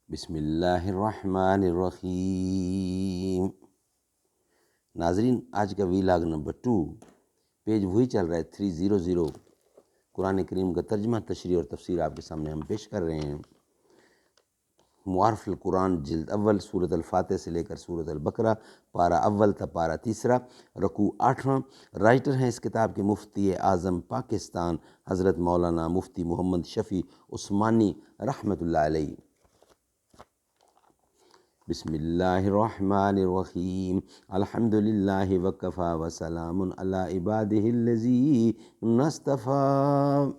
بسم اللہ الرحمن الرحیم۔ ناظرین، آج کا ویلاگ نمبر 2 پیج وہی چل رہا ہے 300۔ قرآن کریم کا ترجمہ، تشریح اور تفسیر آپ کے سامنے ہم پیش کر رہے ہیں۔ معارف القرآن جلد اول، سورۃ الفاتح سے لے کر سورۃ البقرہ، پارہ اول تا پارہ تیسرا، رکوع 8واں۔ رائٹر ہیں اس کتاب کے مفتی اعظم پاکستان حضرت مولانا مفتی محمد شفیع عثمانی رحمۃ اللہ علیہ۔ بسم اللہ الرحمن الرحیم۔ الحمد للہ وکفی وسلام علی عبادہ الذین اصطفی۔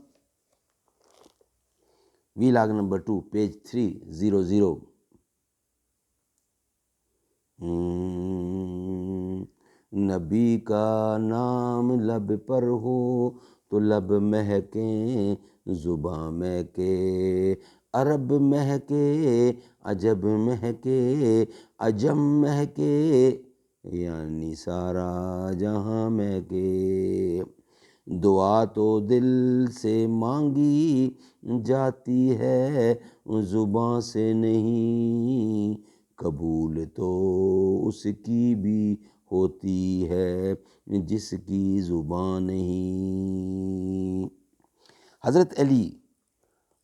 Vlog number 2 page 300۔ نبی کا نام لب پر ہو تو لب مہکیں، زباں مہکے عرب مہکے، عجب مہکے عجم مہکے، یعنی سارا جہاں مہکے۔ دعا تو دل سے مانگی جاتی ہے، زباں سے نہیں، قبول تو اس کی بھی ہوتی ہے جس کی زبان نہیں۔ حضرت علی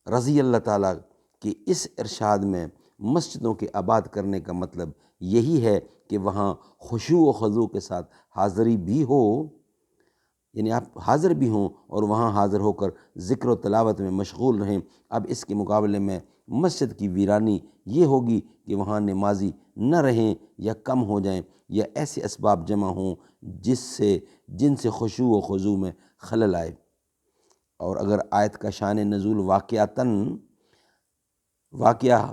رضی اللہ تعالیٰ کے اس ارشاد میں مسجدوں کے آباد کرنے کا مطلب یہی ہے کہ وہاں خشوع و خضوع کے ساتھ حاضری بھی ہو، یعنی آپ حاضر بھی ہوں اور وہاں حاضر ہو کر ذکر و تلاوت میں مشغول رہیں۔ اب اس کے مقابلے میں مسجد کی ویرانی یہ ہوگی کہ وہاں نمازی نہ رہیں یا کم ہو جائیں، یا ایسے اسباب جمع ہوں جن سے خشوع و خضوع میں خلل آئے۔ اور اگر آیت کا شان نزول واقعہ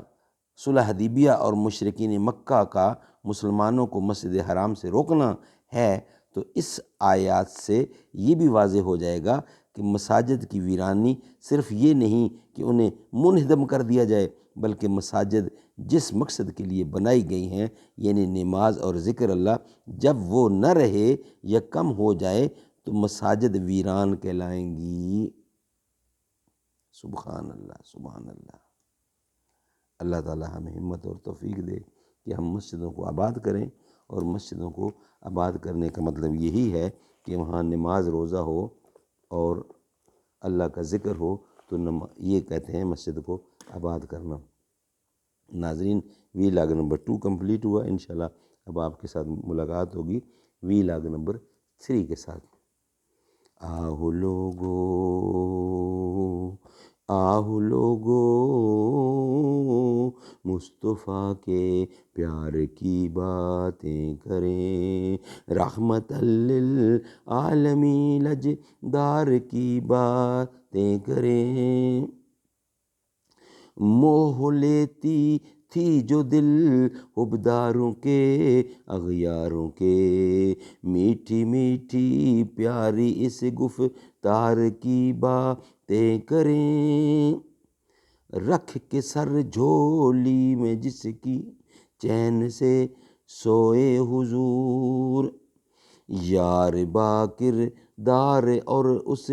صلح حدیبیہ اور مشرکین مکہ کا مسلمانوں کو مسجد حرام سے روکنا ہے، تو اس آیات سے یہ بھی واضح ہو جائے گا کہ مساجد کی ویرانی صرف یہ نہیں کہ انہیں منہدم کر دیا جائے، بلکہ مساجد جس مقصد کے لیے بنائی گئی ہیں، یعنی نماز اور ذکر اللہ، جب وہ نہ رہے یا کم ہو جائے تو مساجد ویران کہلائیں گی۔ سبحان اللہ، سبحان اللہ۔ اللہ تعالی ہمیں ہمت اور توفیق دے کہ ہم مسجدوں کو آباد کریں، اور مسجدوں کو آباد کرنے کا مطلب یہی ہے کہ وہاں نماز روزہ ہو اور اللہ کا ذکر ہو، تو یہ کہتے ہیں مسجد کو آباد کرنا۔ ناظرین، ویلاگ نمبر 2 کمپلیٹ ہوا۔ انشاءاللہ اب آپ کے ساتھ ملاقات ہوگی ویلاگ نمبر 3 کے ساتھ۔ آہو لوگو، آہو لوگو، مصطفیٰ کے پیار کی باتیں کریں، رحمت للعالمین لجدار کی باتیں کریں۔ موہ لیتی تھی جو دل حبداروں کے، اغیاروں کے، میٹھی میٹھی پیاری اس گفتار کی باتیں کریں۔ رکھ کے سر جھولی میں جس کی، چین سے سوئے حضور، یار با کردار اور اس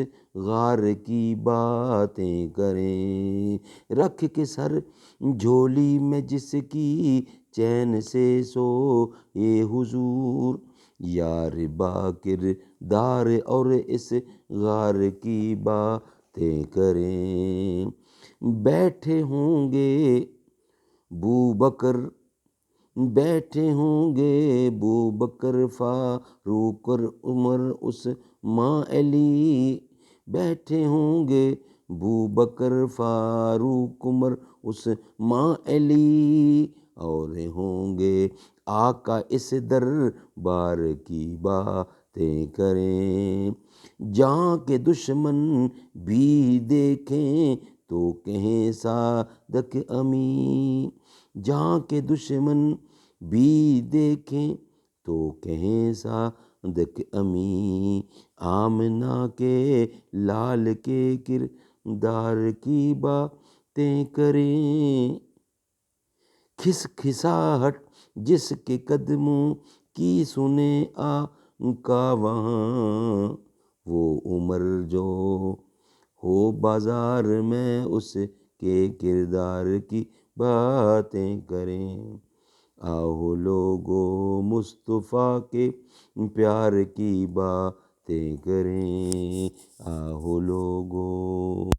غار کی باتیں کریں۔ رکھ کے سر جھولی میں جس کی، چین سے سوئے حضور، یار با کردار اور اس غار کی باتیں کریں۔ بیٹھے ہوں گے بوبکر، بیٹھے ہوں گے بوبکر فاروق اور عمر عثمان علی، بیٹھے ہوں گے بوبکر فاروق عمر عثمان علی، اور ہوں گے آقا اس دربار کی باتیں کریں۔ جہاں کے دشمن بھی دیکھیں تو کہیں صادق امین، جہاں کے دشمن بھی دیکھیں تو کہیں صادق امین، آمنہ کے لال کے کردار کی باتیں کریں۔ کھس کھساہٹ جس کے قدموں کی سنیں آقا وہاں، وہ عمر جو ہو بازار میں اس کے کردار کی باتیں کریں۔ آؤ لوگو مصطفیٰ کے پیار کی باتیں کریں، آؤ لوگو۔